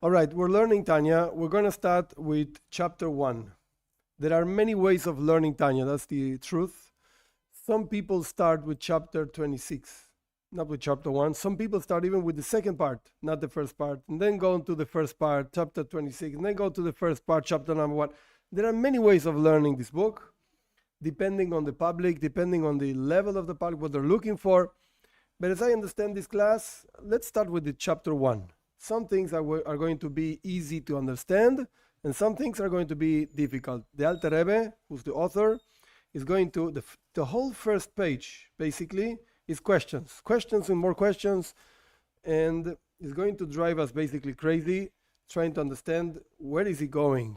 All right, we're learning Tanya. We're going to start with chapter 1. There are many ways of learning Tanya, that's the truth. Some people start with chapter 26, not with chapter 1. Some people start even with the second part, not the first part, and then go into the first part, chapter 26, and then go to the first part, chapter number 1. There are many ways of learning this book, depending on the public, depending on the level of the public, what they're looking for. But as I understand this class, let's start with the chapter 1. Some things are going to be easy to understand, and some things are going to be difficult. The Alter Rebbe, who's the author, is going to, the whole first page, basically, is questions. Questions and more questions, and is going to drive us basically crazy, trying to understand where is he going.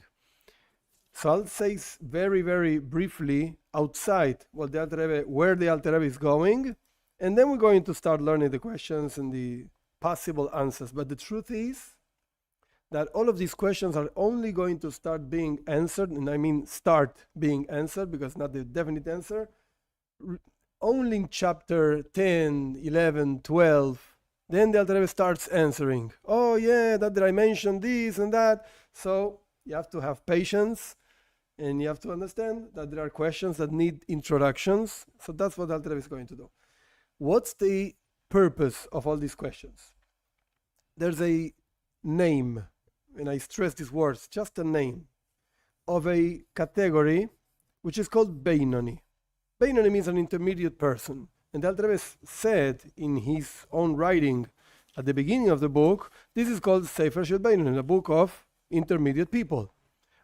So I'll say very, very briefly outside where the Alter Rebbe is going, and then we're going to start learning the questions and the possible answers. But the truth is that all of these questions are only going to start being answered, and I mean start being answered because not the definite answer, only in chapter 10, 11, 12. Then the Alter Rebbe starts answering. Oh yeah, that did I mention this and that? So you have to have patience, and you have to understand that there are questions that need introductions. So that's what Alter Rebbe is going to do. What's the purpose of all these questions? There's a name, and I stress these words, just a name, of a category which is called Beinonim. Beinonim means an intermediate person. And Alter Rebbe said in his own writing at the beginning of the book, this is called Sefer Shel Beinonim, a book of intermediate people.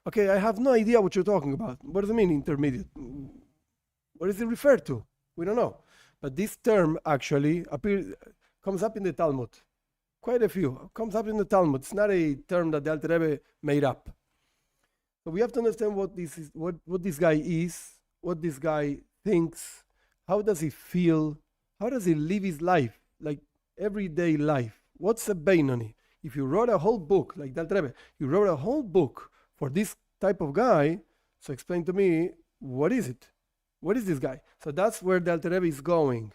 Okay, I have no idea what you're talking about. What does it mean, intermediate? What does it refer to? We don't know. But this term actually comes up in the Talmud. Quite a few. Comes up in the Talmud. It's not a term that the Alter Rebbe made up. So we have to understand what this is, what this guy is, what this guy thinks, how does he feel, how does he live his life, like everyday life. What's a Beinonim? If you wrote a whole book, like the Alter Rebbe, you wrote a whole book for this type of guy, so explain to me, what is it? What is this guy? So that's where the Alter Rebbe is going.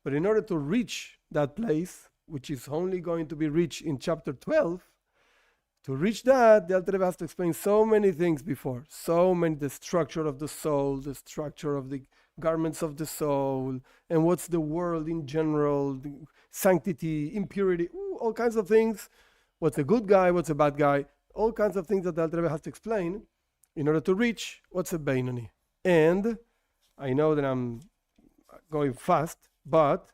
But in order to reach that place, which is only going to be reached in chapter 12, to reach that, the Alter Rebbe has to explain so many things before. The structure of the soul, the structure of the garments of the soul, and what's the world in general, the sanctity, impurity, all kinds of things. What's a good guy, what's a bad guy, all kinds of things that the Alter Rebbe has to explain in order to reach what's a Beinonim. And I know that I'm going fast, but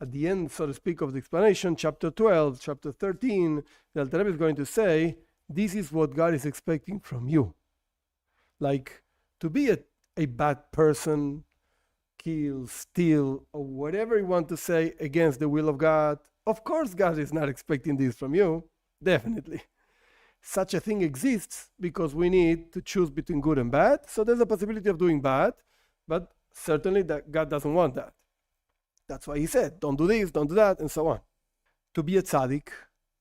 at the end, so to speak, of the explanation, chapter 12, chapter 13, the Alter Rebbe is going to say, this is what God is expecting from you. Like, to be a bad person, kill, steal, or whatever you want to say against the will of God, of course God is not expecting this from you, definitely. Such a thing exists because we need to choose between good and bad, so there's a possibility of doing bad, but certainly that God doesn't want that. That's why he said, don't do this, don't do that, and so on. To be a tzaddik,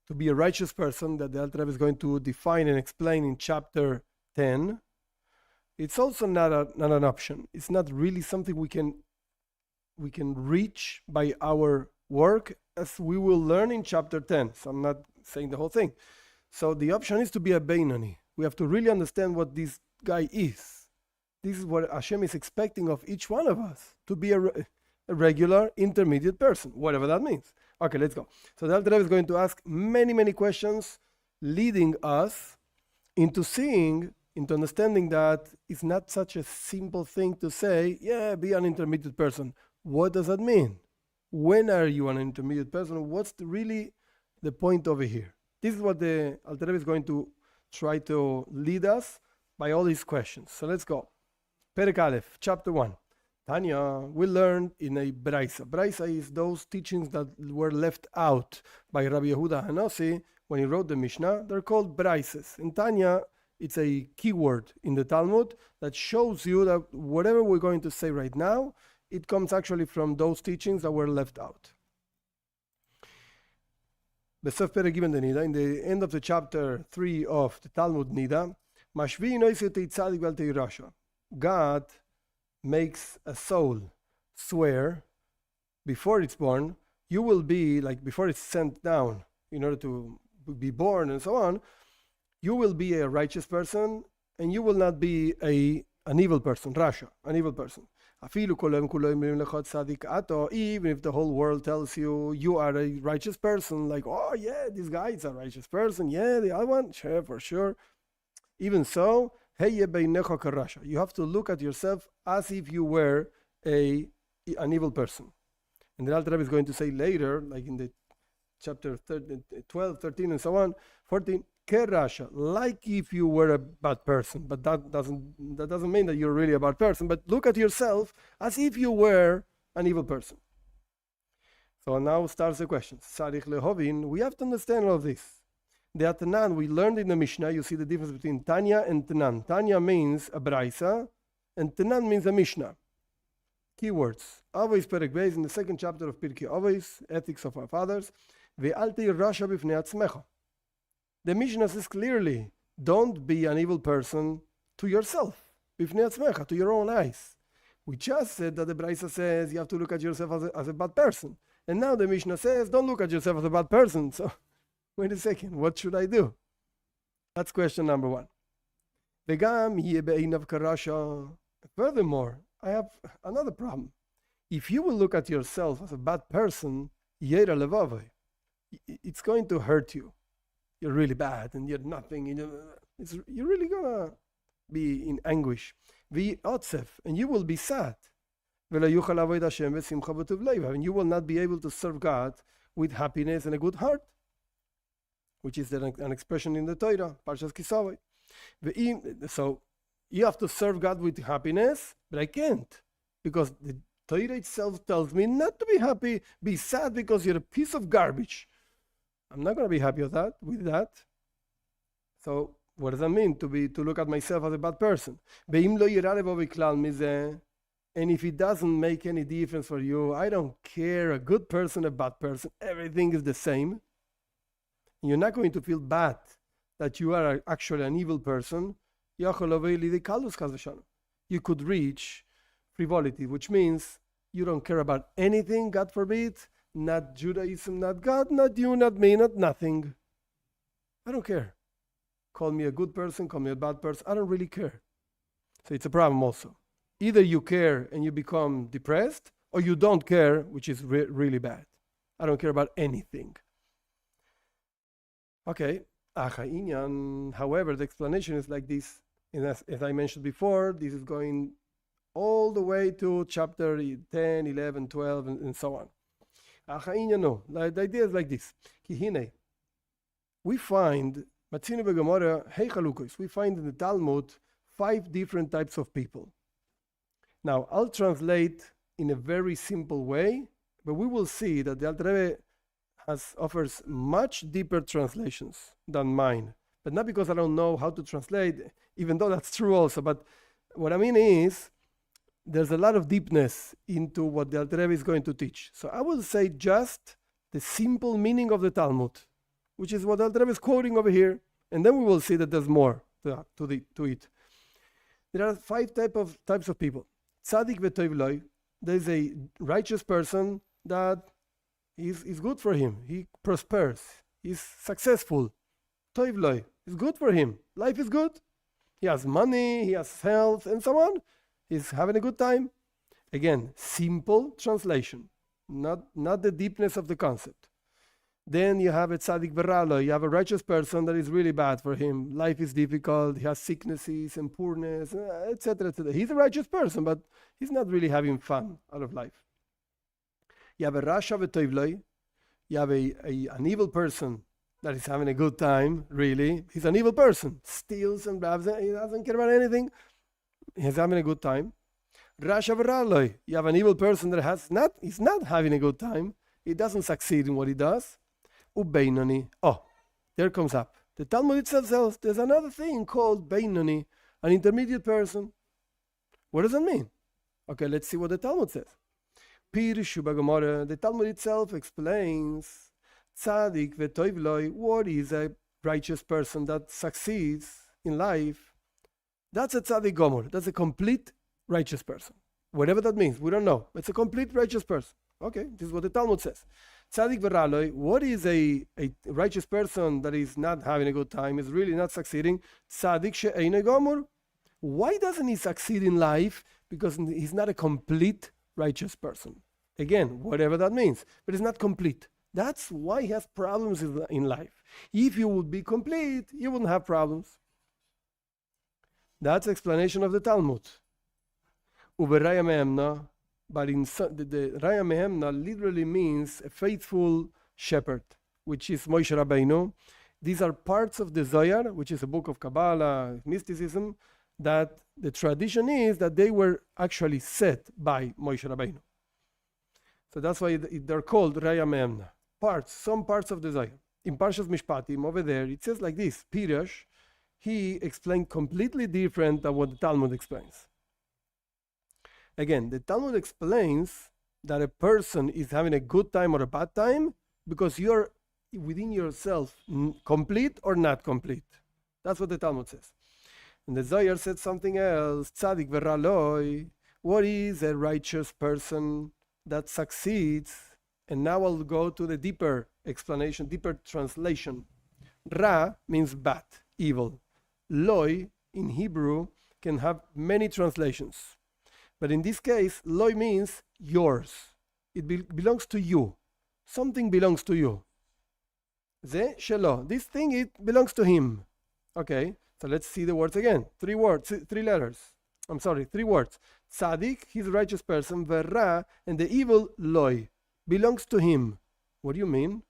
to be a righteous person that the Alter Rebbe is going to define and explain in chapter 10, it's also not an option. It's not really something we can reach by our work, as we will learn in chapter 10. So I'm not saying the whole thing. So the option is to be a Beinonim. We have to really understand what this guy is. This is what Hashem is expecting of each one of us, to be a regular intermediate person, whatever that means. Okay, let's go. So the Alter Rebbe is going to ask many, many questions, leading us into understanding that it's not such a simple thing to say, yeah, be an intermediate person. What does that mean? When are you an intermediate person? What's really the point over here? This is what the Alter Rebbe is going to try to lead us by all these questions. So let's go. Perek Aleph, chapter 1. Tanya, we learned in a Braisa. Braisa is those teachings that were left out by Rabbi Yehuda Hanossi when he wrote the Mishnah. They're called Braises. In Tanya, it's a keyword in the Talmud that shows you that whatever we're going to say right now, it comes actually from those teachings that were left out. Besef Perek Gimel de Nida, in the end of the chapter 3 of the Talmud Nida, Mashvi noisei tzadik vel teirasha. God makes a soul swear before it's born, you will be, like before it's sent down in order to be born and so on, you will be a righteous person and you will not be an evil person, Rasha, an evil person. Even if the whole world tells you you are a righteous person, like, oh yeah, this guy is a righteous person, yeah, the other one, sure, for sure. Even so, you have to look at yourself as if you were an evil person. And the Alter Rebbe is going to say later, like in the chapter 12, 13, and so on, 14, Kerasha, like if you were a bad person, but that doesn't mean that you're really a bad person, but look at yourself as if you were an evil person. So now starts the question. We have to understand all of this. The Atanan, we learned in the Mishnah, you see the difference between Tanya and Tanan. Tanya means a Braisa, and Tanan means a Mishnah. Keywords. Avos Perek Beis, in the second chapter of Pirkei Avos, Ethics of Our Fathers. Ve'alti rasha b'fnei atzmecha. The Mishnah says clearly, don't be an evil person to yourself, b'fnei atzmecha, to your own eyes. We just said that the Braisa says you have to look at yourself as a bad person. And now the Mishnah says, don't look at yourself as a bad person. So, wait a second, what should I do? That's question number one. Furthermore, I have another problem. If you will look at yourself as a bad person, it's going to hurt you. You're really bad and you're nothing. You're really going to be in anguish. And you will be sad. And you will not be able to serve God with happiness and a good heart, which is an expression in the Torah, Parshas Kisavai. So you have to serve God with happiness, but I can't, because the Torah itself tells me not to be happy, be sad because you're a piece of garbage. I'm not going to be happy with that. So what does that mean, to look at myself as a bad person? And if it doesn't make any difference for you, I don't care, a good person, a bad person, everything is the same. You're not going to feel bad that you are actually an evil person. You could reach frivolity, which means you don't care about anything, God forbid, not Judaism, not God, not you, not me, not nothing. I don't care. Call me a good person, call me a bad person, I don't really care. So it's a problem also. Either you care and you become depressed, or you don't care, which is really bad. I don't care about anything. Okay, however, the explanation is like this. And as I mentioned before, this is going all the way to chapter 10, 11, 12, and so on. No, the idea is like this. We find, we find in the Talmud 5 different types of people. Now, I'll translate in a very simple way, but we will see that the Alter Rebbe offers much deeper translations than mine. But not because I don't know how to translate, even though that's true also. But what I mean is, there's a lot of deepness into what the Alter Rebbe is going to teach. So I will say just the simple meaning of the Talmud, which is what the Alter Rebbe is quoting over here. And then we will see that there's more to it. There are 5 types of people. Tzadik v'toiv loy. There's a righteous person that is good for him. He prospers. He's successful. Toiv loy. It's good for him. Life is good. He has money, he has health, and so on. He's having a good time. Again, simple translation. Not the deepness of the concept. Then you have a tzaddik v'ralo. You have a righteous person that is really bad for him. Life is difficult. He has sicknesses and poorness, etc., etc. He's a righteous person, but he's not really having fun out of life. You have a rasha v'toivloi. You have an evil person that is having a good time, really. He's an evil person. Steals and robs. He doesn't care about anything. He's having a good time. Rasha v'raloi. You have an evil person that he's not having a good time. He doesn't succeed in what he does. Beinonim. Oh, there comes up. The Talmud itself says there's another thing called Beinonim, an intermediate person. What does that mean? Okay, let's see what the Talmud says. The Talmud itself explains Tzadik v'toivloi, what is a righteous person that succeeds in life. That's a Tzadik Gomor. That's a complete righteous person. Whatever that means, we don't know. It's a complete righteous person. Okay, this is what the Talmud says. Tzadik v'raloi, what is a righteous person that is not having a good time, is really not succeeding? Tzadik she'eino gomur. Why doesn't he succeed in life? Because he's not a complete righteous person. Again, whatever that means, but it's not complete. That's why he has problems in life. If you would be complete, you wouldn't have problems. That's explanation of the Talmud. Uberaya mehemna, but the Raya mehemna literally means a faithful shepherd, which is Moshe Rabbeinu. These are parts of the Zohar, which is a book of Kabbalah, mysticism, that the tradition is that they were actually set by Moshe Rabbeinu. So that's why they're called Raya mehemna. Some parts of the Zohar. In Parshas Mishpatim, over there, it says like this, Pirush, he explained completely different than what the Talmud explains. Again, the Talmud explains that a person is having a good time or a bad time because you're within yourself complete or not complete. That's what the Talmud says. And the Zohar said something else. Tzadik v'raloi. What is a righteous person that succeeds? And now I'll go to the deeper explanation, deeper translation. Ra means bad, evil. Loi, in Hebrew, can have many translations. But in this case, loi means yours. It belongs to you. Something belongs to you. Ze shelo. This thing, it belongs to him. Okay, so let's see the words again. 3 words, 3 letters. 3 words. Tzadik, he's a righteous person. Verra, and the evil, loi, belongs to him. What do you mean?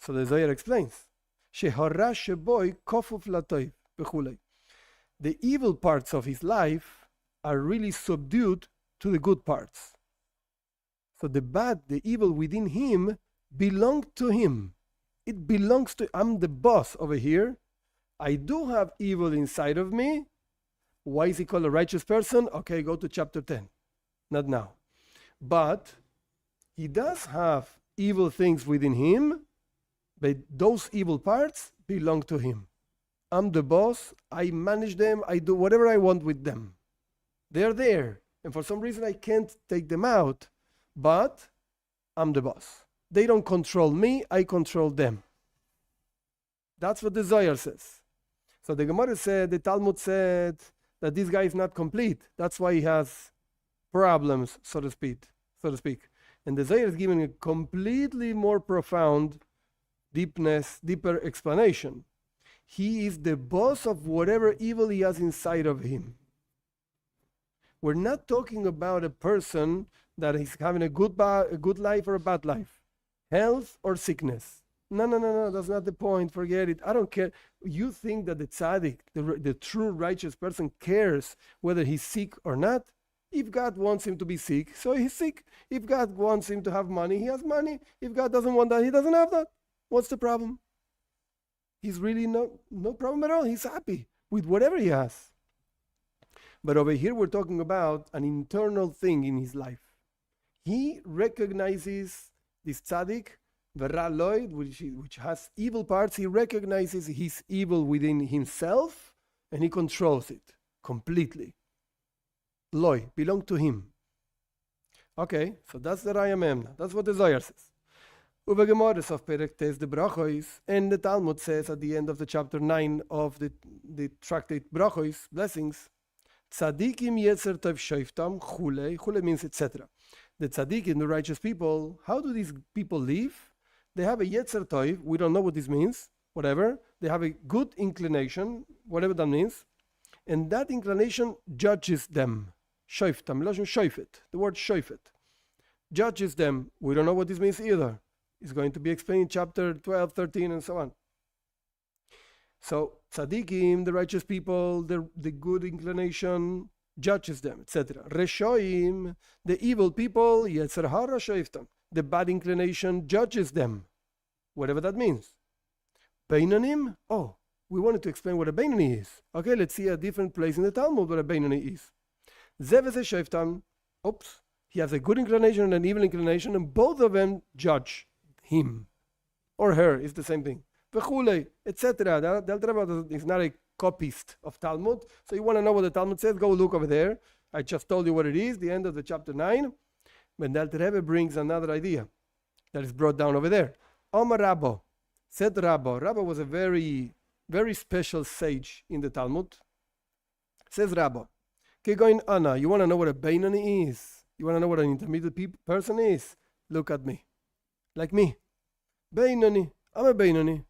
So the Zohar explains. Shehara sheboy kofuf latoiv v'chulei. The evil parts of his life are really subdued to the good parts. So the evil within him belongs to him. It belongs to, I'm the boss over here. I do have evil inside of me. Why is he called a righteous person? Okay, go to chapter 10. Not now. But he does have evil things within him, but those evil parts belong to him. I'm the boss. I manage them. I do whatever I want with them. They're there. And for some reason, I can't take them out. But I'm the boss. They don't control me. I control them. That's what the Zohar says. So the Gemara said, the Talmud said that this guy is not complete. That's why he has problems, so to speak. And the Zohar is giving a completely more profound deeper explanation. He is the boss of whatever evil he has inside of him. We're not talking about a person that is having a good life or a bad life, health or sickness. No, that's not the point. Forget it. I don't care. You think that the tzaddik, the true righteous person, cares whether he's sick or not? If God wants him to be sick, so he's sick. If God wants him to have money, he has money. If God doesn't want that, he doesn't have that. What's the problem? He's really no problem at all. He's happy with whatever he has. But over here, we're talking about an internal thing in his life. He recognizes this tzaddik, Veraloid, which has evil parts. He recognizes his evil within himself, and he controls it completely. Loi, belong to him. Okay, so that's the Raya mehemna. That's what the Zohar says. Uve Gemores of Perek Tes de Brachos, and the Talmud says at the end of the chapter 9 of the tractate Brachos, blessings, Tzadikim yetzer tov shoiftam, chule means etc. The tzaddikim, the righteous people, how do these people live? They have a yetzer tov, we don't know what this means, whatever. They have a good inclination, whatever that means, and that inclination judges them. Shoiftam, shoifet, the word shoifet. Judges them. We don't know what this means either. It's going to be explained in chapter 12, 13, and so on. So, tzaddikim, the righteous people, the good inclination, judges them, etc. Reshoim, the evil people, yetzer hara shoiftam, the bad inclination judges them, whatever that means. Beinonim, we wanted to explain what a Beinoni is. Okay, let's see a different place in the Talmud what a Beinoni is. Zevese shoiftam, he has a good inclination and an evil inclination, and both of them judge him or her. It's the same thing. V'chulei, etc. The Alter Rebbe is not a copyist of Talmud, so you want to know what the Talmud says, go look over there. I just told you what it is, the end of the chapter 9. But the Alter Rebbe brings another idea. that is brought down over there. Omar Rabbo, said Rabbo. Rabbo was a very, very special sage in the Talmud. Says Rabbo, Kegoin Ana, you want to know what a Beinoni is? You want to know what an intermediate person is? Look at me. Like me. Beinoni. I'm a Beinoni.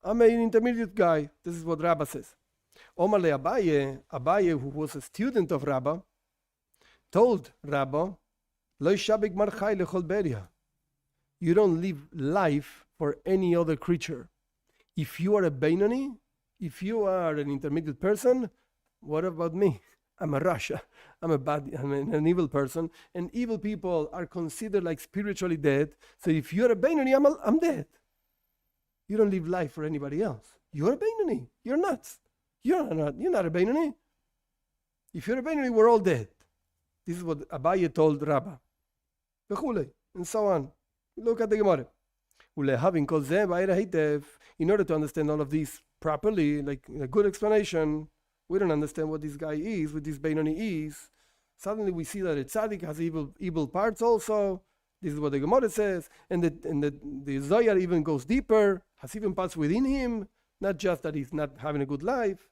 I'm an intermediate guy. This is what Rabba says. Omar le Abaye, Abaye, who was a student of Rabba, told Rabba, Lo shabik marchai lechol beria. You don't live life for any other creature. If you are a Beinoni, if you are an intermediate person, what about me? I'm a Rasha. I'm an evil person. And evil people are considered like spiritually dead. So if you're a Beinoni, I'm dead. You don't live life for anybody else. You're a Beinonim. You're nuts. You're not a Beinonim. If you're a Beinonim, we're all dead. This is what Abaye told Rabbi. And so on. Look at the Gemara. In order to understand all of this properly, like a good explanation, we don't understand what this guy is, what this Beinoni is. Suddenly we see that a tzaddik has evil parts also. This is what the Gemara says. And the Zohar even goes deeper, has even parts within him, not just that he's not having a good life.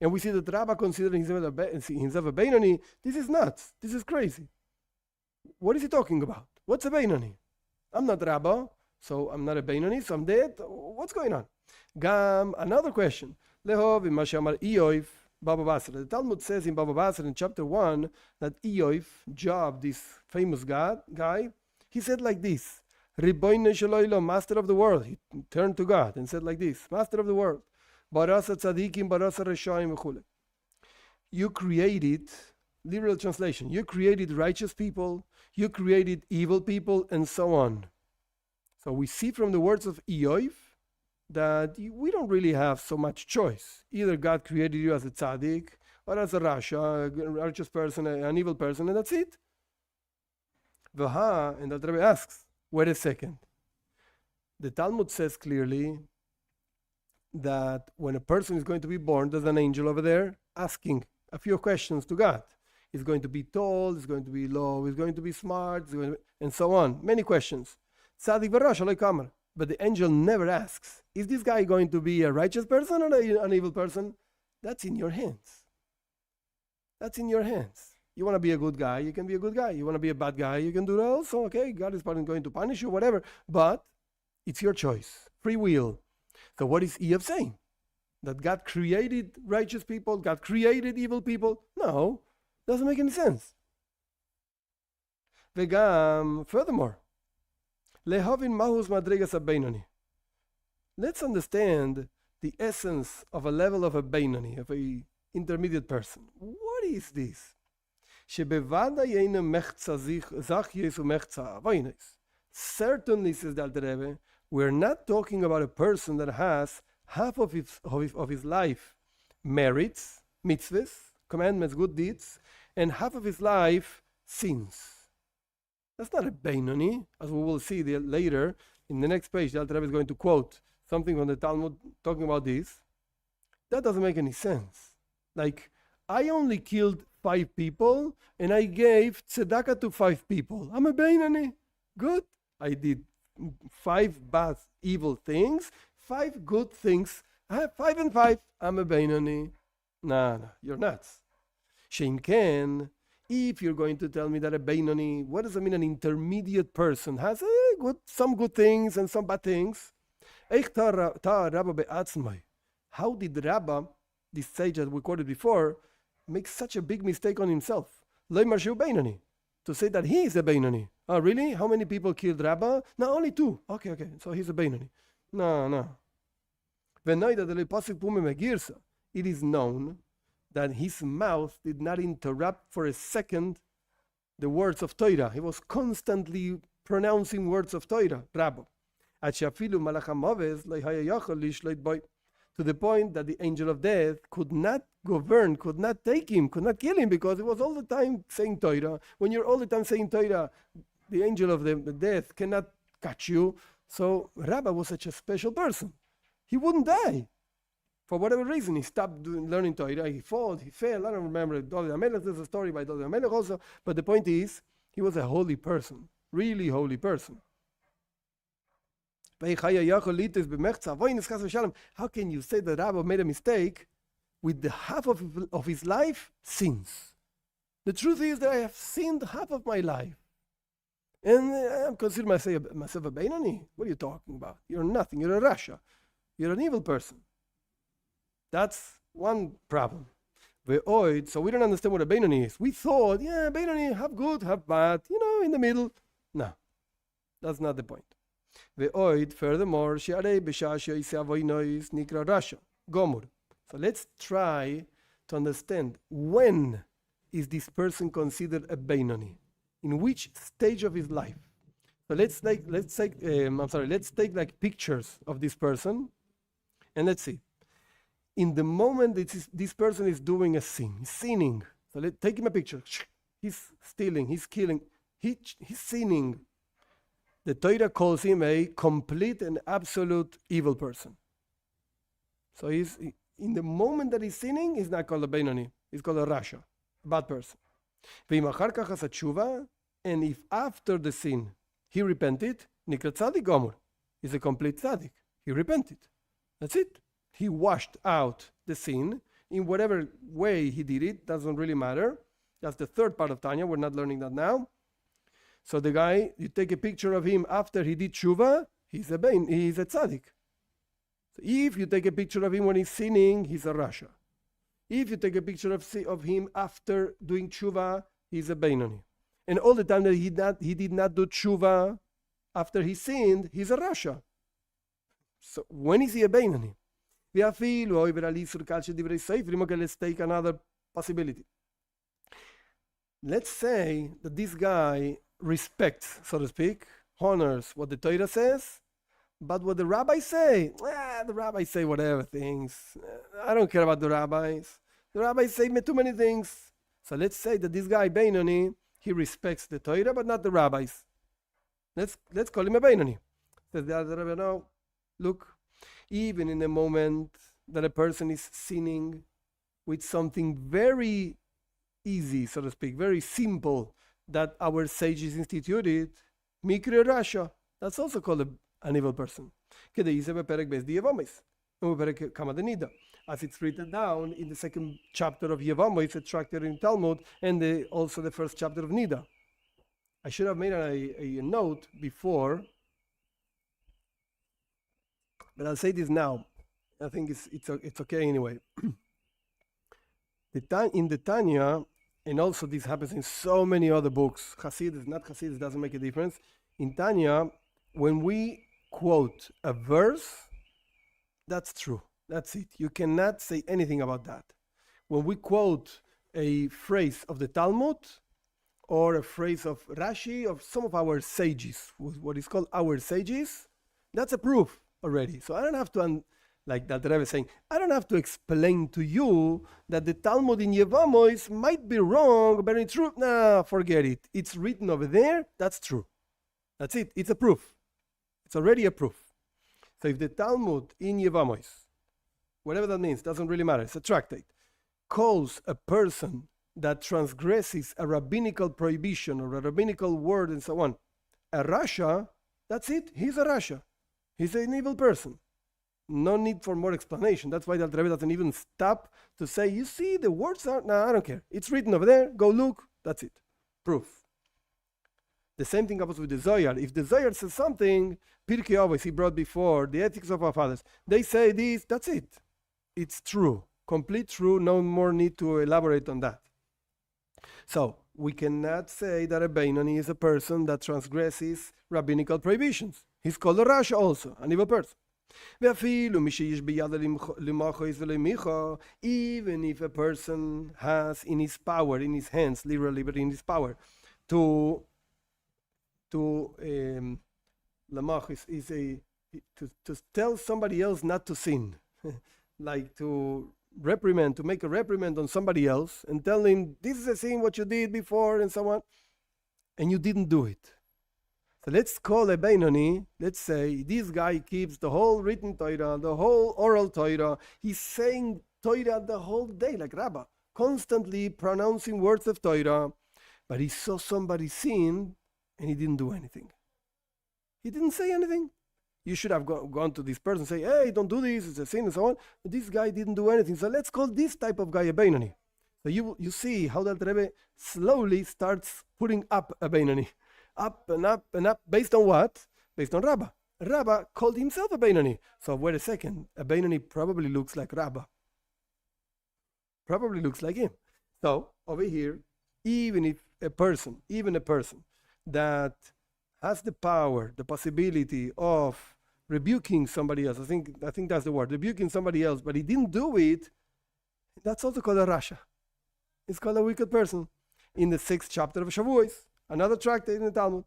And we see that Rabbi considering himself a Beinoni. This is nuts. This is crazy. What is he talking about? What's a Beinoni? I'm not Rabbi, so I'm not a Beinoni, so I'm dead. What's going on? Another question. The Talmud says in Baba Basra in chapter 1 that Eoif, Job, this famous guy, he said like this, Ribono shel olam, master of the world. He turned to God and said like this, master of the world. Barasa tzadikim, barasa reshaim v'chule. You created, literal translation, you created righteous people, you created evil people, and so on. So we see from the words of Eoif that we don't really have so much choice. Either God created you as a tzaddik, or as a rasha, a righteous person, an evil person, and that's it. And Alter Rebbe asks, wait a second. The Talmud says clearly that when a person is going to be born, there's an angel over there asking a few questions to God. He's going to be tall, he's going to be low, he's going to be smart, and so on. Many questions. Tzaddik v'rasha lo yikamer. But the angel never asks, is this guy going to be a righteous person or an evil person? That's in your hands. That's in your hands. You want to be a good guy, you can be a good guy. You want to be a bad guy, you can do that also. Okay, God is probably going to punish you, whatever. But it's your choice. Free will. So what is Eof saying? That God created righteous people, God created evil people? No, doesn't make any sense. Furthermore, let's understand the essence of a level of a Beinoni, of a intermediate person. What is this? Certainly, says the Alter Rebbe, we're not talking about a person that has half of his life merits, mitzvahs, commandments, good deeds, and half of his life sins. That's not a Beinoni, as we will see later in the next page. The Alter Rebbe is going to quote something from the Talmud talking about this. That doesn't make any sense. Like, I only killed 5 people and I gave tzedakah to 5 people. I'm a Beinoni. Good. I did 5 bad, evil things, 5 good things. I have 5 and 5. I'm a Beinoni. No, you're nuts. Shein ken. If you're going to tell me that a Beinoni, what does it mean, an intermediate person, has some good things and some bad things? How did Rabbi, this sage that we quoted before, make such a big mistake on himself? To say that he is a Beinoni. Oh, really? How many people killed Rabbi? No, only 2. Okay, so he's a Beinoni. No. It is known that his mouth did not interrupt for a second the words of Torah. He was constantly pronouncing words of Torah, Rabbi. To the point that the angel of death could not govern, could not take him, could not kill him, because he was all the time saying Torah. When you're all the time saying Torah, the angel of the death cannot catch you. So Rabbi was such a special person. He wouldn't die. For whatever reason, he stopped learning Torah. He fell. I don't remember. There's a story by David HaMelech also. But the point is, he was a holy person. Really holy person. How can you say that Rabbi made a mistake with the half of his life sins? The truth is that I have sinned half of my life. And I'm considering myself a Beinonim. What are you talking about? You're nothing. You're a Rasha. You're an evil person. That's one problem. So we don't understand what a Beinonim is. We thought, Beinonim, have good, have bad, in the middle. No, that's not the point. Furthermore, nikra Rasha, Gomur. So let's try to understand, when is this person considered a Beinonim? In which stage of his life? So let's take like pictures of this person, and let's see. In the moment that this person is doing a sin, he's sinning. So take him a picture. He's stealing, he's killing, he's sinning. The Torah calls him a complete and absolute evil person. So in the moment that he's sinning, he's not called a Beinonim. He's called a Rasha, a bad person. And if after the sin he repented, Nikra Tzadik Gomor, he's a complete Tzadik. He repented. That's it. He washed out the sin in whatever way he did it. Doesn't really matter. That's the third part of Tanya. We're not learning that now. So the guy, you take a picture of him after he did tshuva, he's a tzaddik. So if you take a picture of him when he's sinning, he's a rasha. If you take a picture of him after doing tshuva, he's a Beinonim. And all the time that he did not do tshuva after he sinned, he's a rasha. So when is he a Beinonim? Let's take another possibility. Let's say that this guy respects, so to speak, honors what the Torah says, but what the rabbis say, the rabbis say whatever things. I don't care about the rabbis. The rabbis say too many things. So let's say that this guy, Beinonim, he respects the Torah, but not the rabbis. Let's call him a Beinonim. Says the Alter Rebbe, no, look, even in the moment that a person is sinning with something very easy, so to speak, very simple, that our sages instituted, Mikre Rasha, that's also called an evil person. As it's written down in the second chapter of Yevamos, it's tracted in Talmud, and also the first chapter of Nida. I should have made a note before, but I'll say this now. I think it's okay anyway. In the Tanya, and also this happens in so many other books, Chassidus, not Chassidus, doesn't make a difference. In Tanya, when we quote a verse, that's true. That's it. You cannot say anything about that. When we quote a phrase of the Talmud or a phrase of Rashi, of some of our sages, what is called our sages, that's a proof already. So I don't have to, like that Rebbe is saying, I don't have to explain to you that the Talmud in Yevamos might be wrong, but it's true. Nah, forget it. It's written over there. That's true. That's it. It's a proof. It's already a proof. So if the Talmud in Yevamos, whatever that means, doesn't really matter, it's a tractate, calls a person that transgresses a rabbinical prohibition or a rabbinical word and so on a rasha, that's it. He's a rasha. He's an evil person. No need for more explanation. That's why the Alter Rebbe doesn't even stop to say, you see, the words are, no, I don't care. It's written over there. Go look. That's it. Proof. The same thing happens with the Zohar. If the Zohar says something, Pirkei Avos, he brought before, the ethics of our fathers, they say this, that's it. It's true. Complete true. No more need to elaborate on that. So, we cannot say that a Beinonim is a person that transgresses rabbinical prohibitions. He's called a rasha also, an evil person. Even if a person has in his power, in his hands, literally, but in his power, to tell somebody else not to sin, like to make a reprimand on somebody else and tell him, this is a sin, what you did before, and so on, and you didn't do it. So let's call a Beinonim, let's say this guy keeps the whole written Torah, the whole oral Torah. He's saying Torah the whole day, like Rabbi, constantly pronouncing words of Torah, but he saw somebody sin and he didn't do anything. He didn't say anything. You should have gone to this person and say, hey, don't do this, it's a sin and so on. But this guy didn't do anything. So let's call this type of guy a Beinoni. So you see how the Alter Rebbe slowly starts putting up a Beinoni. Up and up and up. Based on what? Based on Rabbi. Rabbi called himself a Beinonim. So wait a second, a Beinonim probably looks like Rabbi. Probably looks like him. So over here, even a person that has the power, the possibility of rebuking somebody else, I think that's the word, rebuking somebody else, but he didn't do it, that's also called a Rasha. It's called a wicked person. In the 6th chapter of Shavuos, another tractate in the Talmud.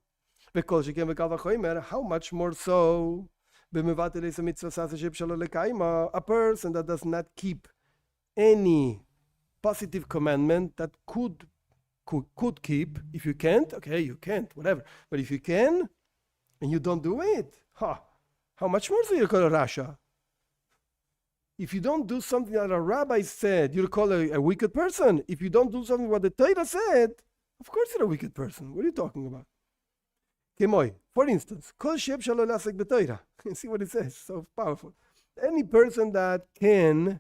How much more so a person that does not keep any positive commandment that could keep. If you can't, okay, you can't, whatever. But if you can, and you don't do it, how much more so you call a Rasha? If you don't do something that a rabbi said, you'll call a wicked person. If you don't do something what the Torah said, of course you're a wicked person. What are you talking about? For instance, see what it says, so powerful. Any person that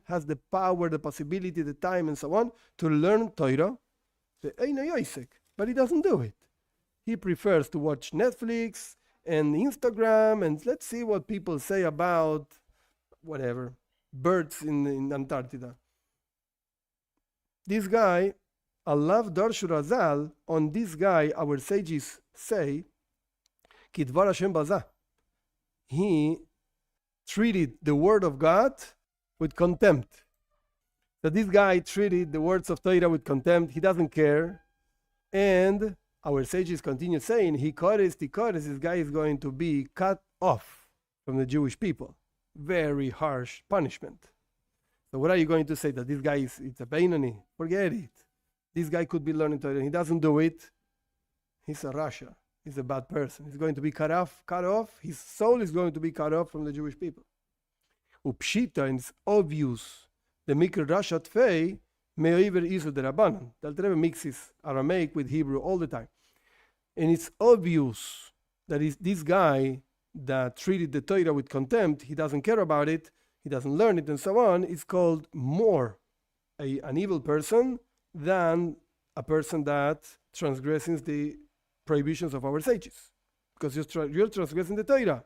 has the power, the possibility, the time, and so on, to learn Torah, but he doesn't do it. He prefers to watch Netflix and Instagram, and let's see what people say about, whatever, birds in Antarctica. This guy, Allah Darshu Razal, on this guy, our sages say, Kidvar Hashem Baza. He treated the word of God with contempt. So this guy treated the words of Torah with contempt. He doesn't care. And our sages continue saying, this guy is going to be cut off from the Jewish people. Very harsh punishment. So what are you going to say? That this guy it's a Beinonim? Forget it. This guy could be learning Torah. He doesn't do it. He's a Rasha. He's a bad person. He's going to be cut off. His soul is going to be cut off from the Jewish people. Upshita, and it's obvious. The Mikra Rasha Tfei, Me'oiver Isu de Rabbanan. The Alter Rebbe mixes Aramaic with Hebrew all the time. And it's obvious that this guy that treated the Torah with contempt, he doesn't care about it, he doesn't learn it, and so on, is called more an evil person than a person that transgresses the prohibitions of our sages, because you're transgressing the Torah.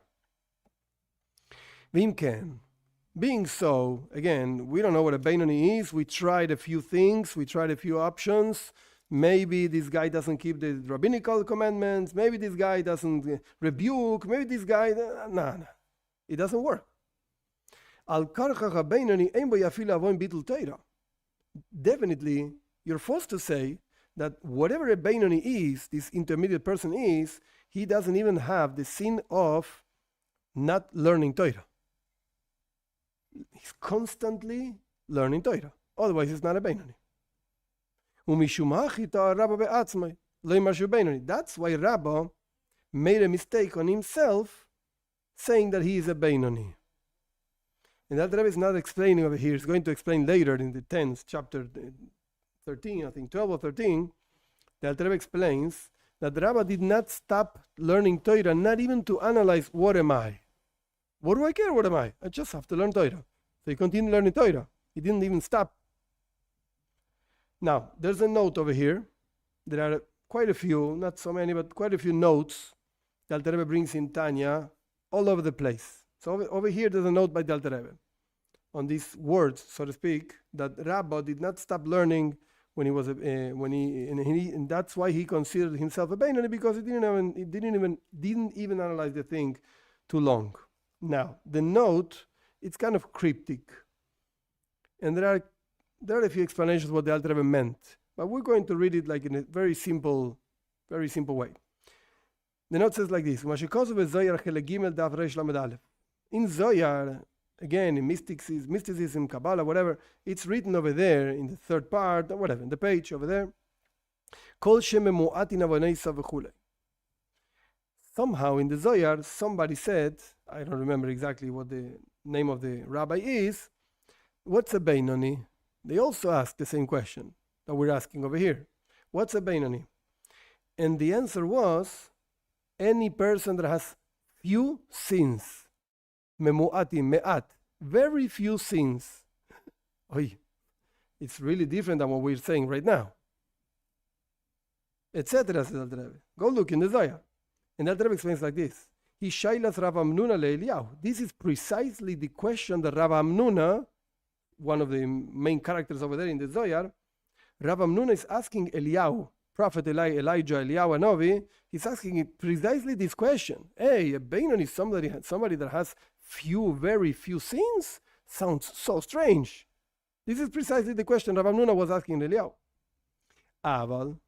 Being so, again, we don't know what a Beinonim is. We tried a few things, we tried a few options. Maybe this guy doesn't keep the rabbinical commandments. Maybe this guy doesn't rebuke. Maybe this guy, no. It doesn't work. Definitely, you're forced to say that whatever a Beinonim is, this intermediate person is, he doesn't even have the sin of not learning Torah. He's constantly learning Torah. Otherwise, he's not a Beinonim. That's why Rabbi made a mistake on himself, saying that he is a Beinonim. And that Rabbi is not explaining over here. He's going to explain later in the 10th chapter 13, I think 12 or 13. The Alter Rebbe explains that the Rabbi did not stop learning Torah, not even to analyze, what am I? What do I care? What am I? I just have to learn Torah. So he continued learning Torah. He didn't even stop. Now, there's a note over here. There are quite a few, not so many, but quite a few notes the Alter Rebbe brings in Tanya all over the place. So over here, there's a note by the Alter Rebbe on these words, so to speak, that Rabbi did not stop learning when he was and that's why he considered himself a Beinonim, because he didn't even analyze the thing too long. Now, the note, it's kind of cryptic, and there are a few explanations what the Alter Rebbe meant, but we're going to read it like in a very simple way. The note says like this: in Zohar, again, in mysticism, Kabbalah, whatever, it's written over there in the 3rd part, or whatever, in the page over there. Somehow in the Zohar, somebody said, I don't remember exactly what the name of the rabbi is, what's a Beinonim? They also asked the same question that we're asking over here. What's a Beinonim? And the answer was, any person that has few sins. memu'atim, me'at, very few sins. Oy, it's really different than what we're saying right now. Etc. says Alter Rebbe. Go look in the Zohar. And Alter Rebbe explains like this. He shailas Rav Amnuna leEliyahu. This is precisely the question that Rav Amnuna, one of the main characters over there in the Zohar, Rav Amnuna is asking Eliyahu, Prophet Elijah, Eliyahu Hanavi, he's asking it precisely this question. Hey, a Beinonim is somebody that has very few sins? Sounds so strange. This is precisely the question Rav Amnuna was asking Eliyahu. Aval,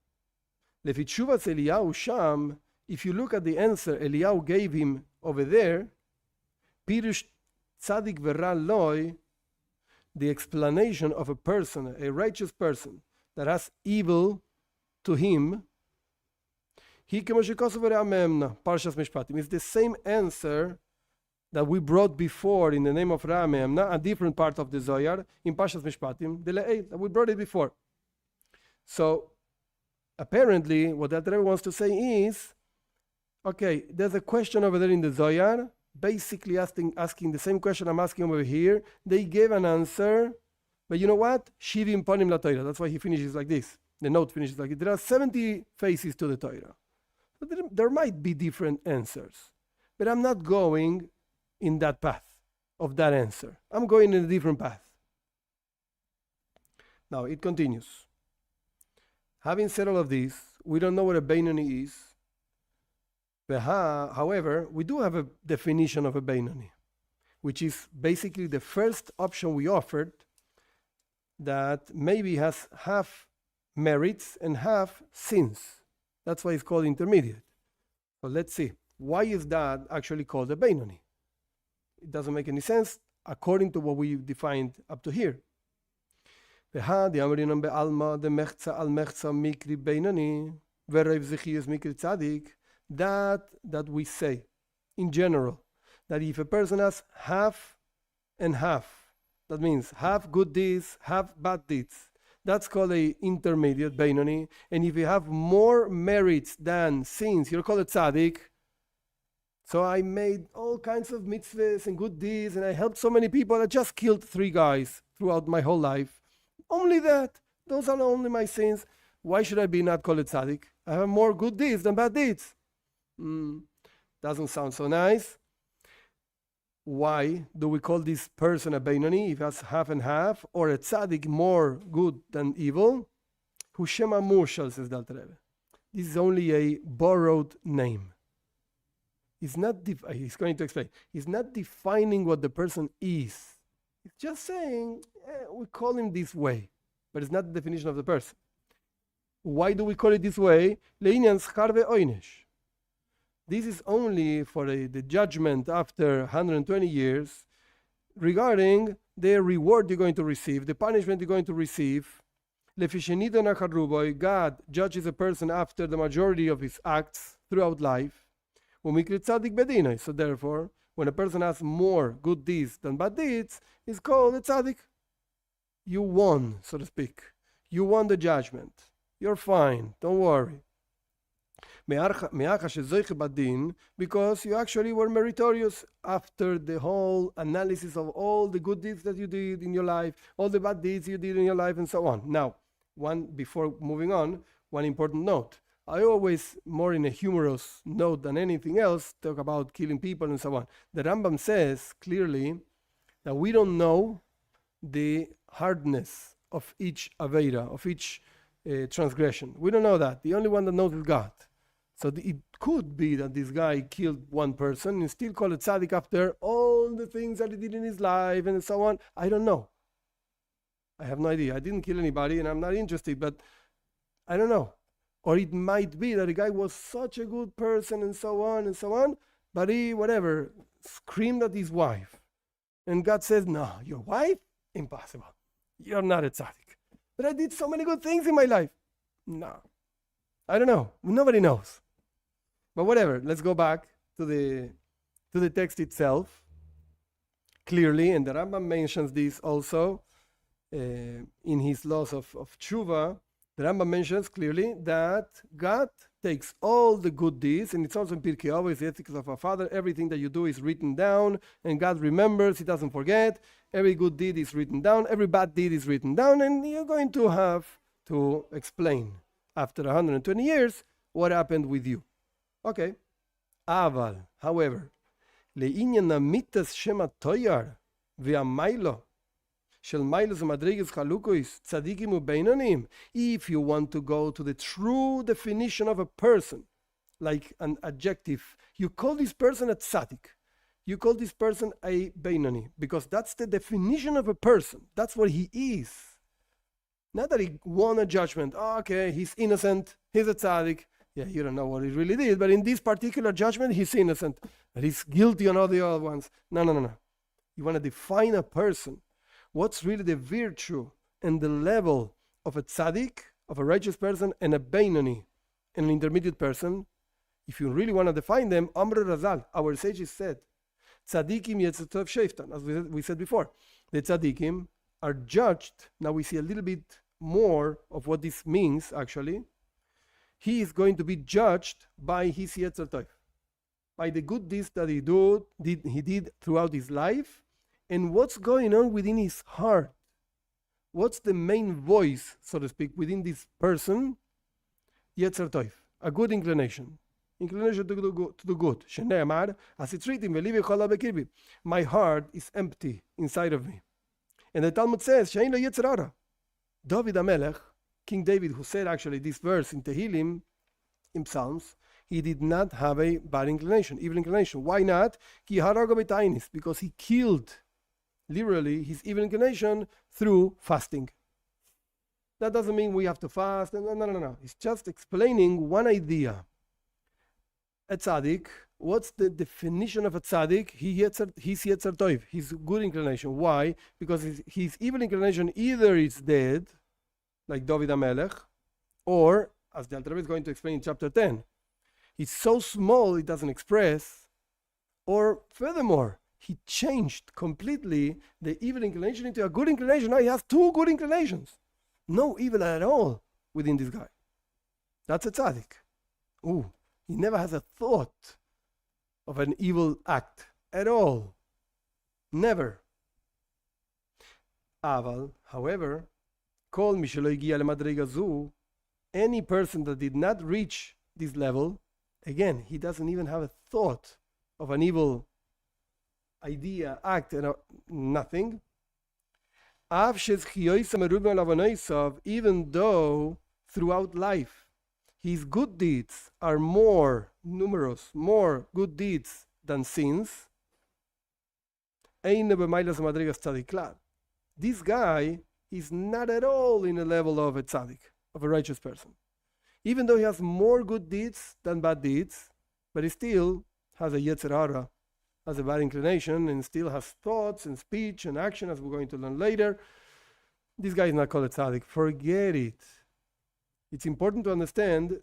lefi tshuvas Eliyahu sham, if you look at the answer Eliyahu gave him over there, Pirush Tzadik Verra Loi, the explanation of a person, a righteous person, that has evil to him, is the same answer that we brought before in the name of Ramemna, a different part of the Zohar, in Parshas Mishpatim, that we brought it before. So, apparently, what Alter Rebbe wants to say is, okay, there's a question over there in the Zohar, basically asking the same question I'm asking over here. They gave an answer, but you know what? Shivim panim la Torah. That's why he finishes like this. The note finishes like this. There are 70 faces to the Torah. So there might be different answers, but I'm not going in that path of that answer. I'm going in a different path. Now it continues. Having said all of this, we don't know what a Beinonim is. However, we do have a definition of a Beinonim, which is basically the first option we offered, that maybe has half merits and half sins. That's why it's called intermediate. So let's see. Why is that actually called a Beinonim? It doesn't make any sense according to what we defined up to here. That we say in general, that if a person has half and half, that means half good deeds, half bad deeds, that's called a intermediate Beinonim. And if you have more merits than sins, you'll call it tzaddik. So I made all kinds of mitzvahs and good deeds, and I helped so many people. I just killed 3 guys throughout my whole life. Only that. Those are only my sins. Why should I be not called a tzaddik? I have more good deeds than bad deeds. Doesn't sound so nice. Why do we call this person a Beinonim if it's half and half, or a tzaddik more good than evil? Hushema Mushal, says the Alter Rebbe. This is only a borrowed name. He's going to explain. He's not defining what the person is. He's just saying, we call him this way, but it's not the definition of the person. Why do we call it this way? Le'inyan schar ve'oinesh. This is only for the judgment after 120 years regarding the reward you're going to receive, the punishment you're going to receive. God judges a person after the majority of his acts throughout life. So therefore, when a person has more good deeds than bad deeds, it's called a tzaddik. You won, so to speak. You won the judgment. You're fine. Don't worry. Because you actually were meritorious after the whole analysis of all the good deeds that you did in your life, all the bad deeds you did in your life, and so on. Now, before moving on, one important note. I always, more in a humorous note than anything else, talk about killing people and so on. The Rambam says clearly that we don't know the hardness of each Aveira, of each transgression. We don't know that. The only one that knows is God. So it could be that this guy killed one person and still call it tzaddik after all the things that he did in his life and so on. I don't know. I have no idea. I didn't kill anybody and I'm not interested, but I don't know. Or it might be that the guy was such a good person and so on, but he, screamed at his wife. And God says, no, your wife? Impossible. You're not a tzaddik. But I did so many good things in my life. No. I don't know. Nobody knows. But whatever, let's go back to the text itself. Clearly, and the Rambam mentions this also in his laws of tshuva, The Rambam mentions clearly that God takes all the good deeds, and it's also in Pirkei Avos, the ethics of our Father. Everything that you do is written down, and God remembers, He doesn't forget. Every good deed is written down, every bad deed is written down, and you're going to have to explain after 120 years what happened with you. Okay. Aval, however, לעניין המיתוס שם התויר והמיילו של מיילוס ומדרגות חלוקוס צדיקים ובינונים, if you want to go to the true definition of a person, like an adjective, you call this person a tzaddik, you call this person a Beinoni, because that's the definition of a person. That's what he is. Not that he won a judgment. Oh, okay, he's innocent, he's a tzaddik. Yeah, you don't know what he really did, but in this particular judgment, he's innocent. But he's guilty on all the other ones. No. You want to define a person. What's really the virtue and the level of a tzaddik, of a righteous person, and a Beinoni, an intermediate person? If you really want to define them, Amr Razal, our sages said, tzaddikim yetzer tov sheiftan, as we said before. The tzaddikim are judged. Now we see a little bit more of what this means, actually. He is going to be judged by his yetzer tov, by the good deeds that he did throughout his life, and what's going on within his heart. What's the main voice, so to speak, within this person? Yetzer tov, a good inclination. Inclination to do good. Shneur, as it's written, my heart is empty inside of me. And the Talmud says, Shein lo yetzer hara. David HaMelech, King David, who said actually this verse in Tehillim, in Psalms, he did not have a bad inclination, evil inclination. Why not? Because he killed, literally, his evil inclination through fasting. That doesn't mean we have to fast. No. It's just explaining one idea. A tzaddik, what's the definition of a tzaddik? He's yetzer tov, his good inclination. Why? Because his evil inclination either is dead, like David HaMelech, or, as the Alter Rebbe is going to explain in chapter 10, it's so small it doesn't express, or furthermore, he changed completely the evil inclination into a good inclination. Now he has two good inclinations. No evil at all within this guy. That's a tzaddik. Ooh, he never has a thought of an evil act at all. Never. Aval, however, Kol mi shelo higia lemadrega zu, any person that did not reach this level, again, he doesn't even have a thought of an evil idea, act, nothing. Even though throughout life his good deeds are more numerous, more good deeds than sins, this guy is not at all in the level of a tzaddik, of a righteous person. Even though he has more good deeds than bad deeds, but he still has a yetzer hara, has a bad inclination, and still has thoughts and speech and action, as we're going to learn later. This guy is not called a tzaddik. Forget it. It's important to understand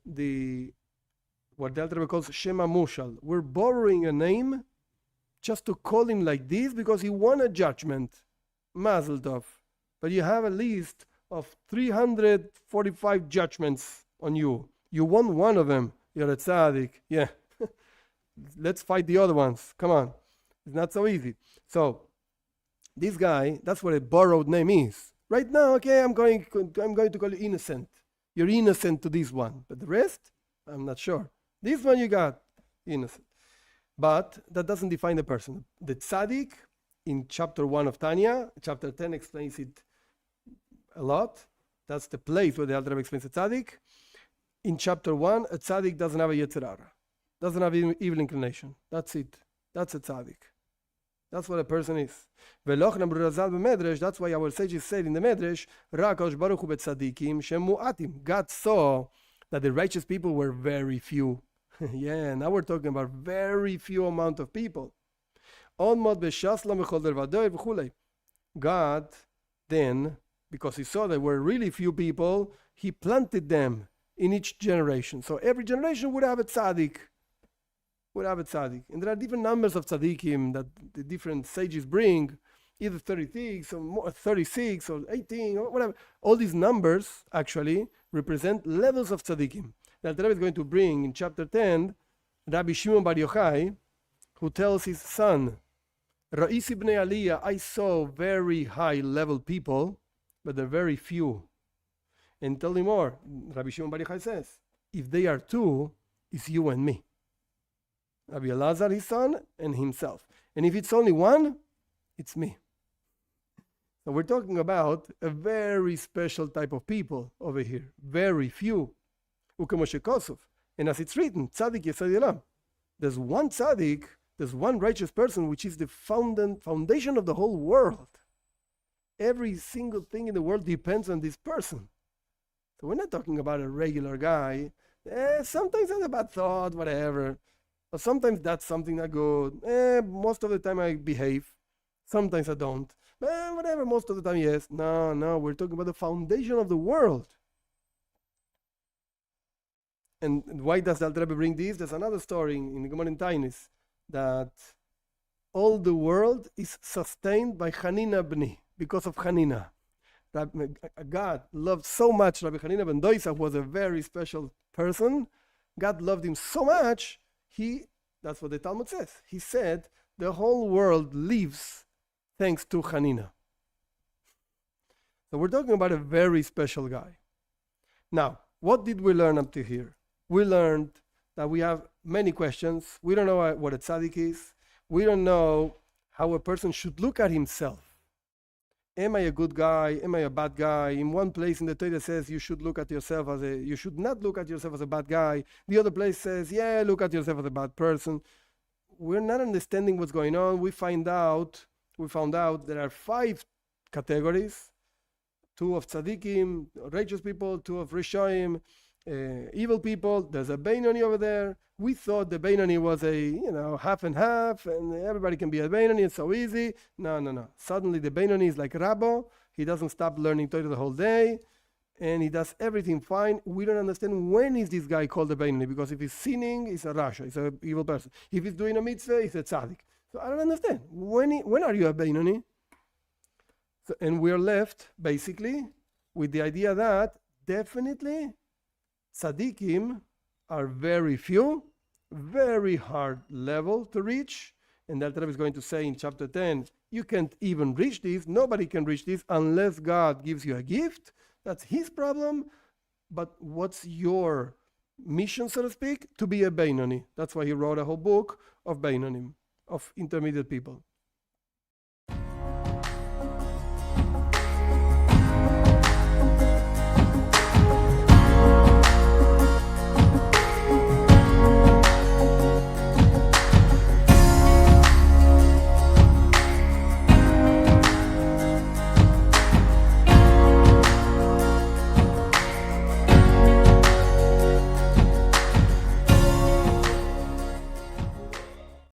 what the Alter Rebbe calls Shema Mushal. We're borrowing a name just to call him like this because he won a judgment. Mazel tov. But you have a list of 345 judgments on you. You won one of them. You're a tzaddik. Yeah. Let's fight the other ones. Come on. It's not so easy. So, this guy, that's what a borrowed name is. Right now, okay, I'm going to call you innocent. You're innocent to this one. But the rest, I'm not sure. This one you got, innocent. But that doesn't define the person. The tzaddik, in chapter 1 of Tanya, chapter 10 explains it a lot. That's the place where the Alter Rebbe explains a tzaddik. In chapter 1, a tzaddik doesn't have a yetzer hara, doesn't have evil inclination. That's it. That's a tzaddik. That's what a person is. That's why our sages said in the Medrash, God saw that the righteous people were very few. Yeah, now we're talking about very few amount of people. God then, because he saw there were really few people, he planted them in each generation. So every generation would have a tzaddik. And there are different numbers of tzaddikim that the different sages bring. either 36 or more, 36 or 18 or whatever. All these numbers actually represent levels of tzaddikim. The Alter Rebbe is going to bring in chapter 10 Rabbi Shimon Bar Yochai, who tells his son, Ra'isi b'nei Aliyah, I saw very high level people, but they're very few. And tell him more. Rabbi Shimon Bar Yochai says, if they are two, it's you and me. Rabbi Elazar, his son, and himself. And if it's only one, it's me. So we're talking about a very special type of people over here. Very few. Ukemoshe Kosov. And as it's written, Tzaddik Yesod Olam. There's one tzaddik, there's one righteous person, which is the foundation of the whole world. Every single thing in the world depends on this person. So we're not talking about a regular guy. Sometimes that's a bad thought, whatever. Or sometimes that's something not good. Most of the time I behave. Sometimes I don't. Whatever, most of the time, yes. No, we're talking about the foundation of the world. And why does the Alter Rebbe bring this? There's another story in the Gemara in Tainis, that all the world is sustained by Hanina B'ni, because of Hanina. God loved so much Rabbi Hanina ben Doisa, who was a very special person. God loved him so much, that's what the Talmud says. He said, the whole world lives thanks to Hanina. So we're talking about a very special guy. Now, what did we learn up to here? We learned that we have many questions. We don't know what a tzaddik is. We don't know how a person should look at himself. Am I a good guy? Am I a bad guy? In one place in the Torah says you should look at yourself you should not look at yourself as a bad guy. The other place says, look at yourself as a bad person. We're not understanding what's going on. We found out there are 5 categories: 2 of tzaddikim, righteous people; 2 of rishoim, evil people. There's a Beinoni over there. We thought the Beinoni was a half and half, and everybody can be a Beinoni. It's so easy. No. Suddenly the Beinoni is like Rabbi. He doesn't stop learning Torah the whole day, and he does everything fine. We don't understand when is this guy called a Beinoni, because if he's sinning, he's a Rasha, he's an evil person. If he's doing a mitzvah, he's a tzaddik. So I don't understand. When are you a Beinoni? So, and we're left basically with the idea that definitely tzaddikim are very few, very hard level to reach. And the Alter Rebbe is going to say in chapter 10, you can't even reach this. Nobody can reach this unless God gives you a gift. That's his problem. But what's your mission, so to speak? To be a Beinoni. That's why he wrote a whole book of Beinonim, of intermediate people.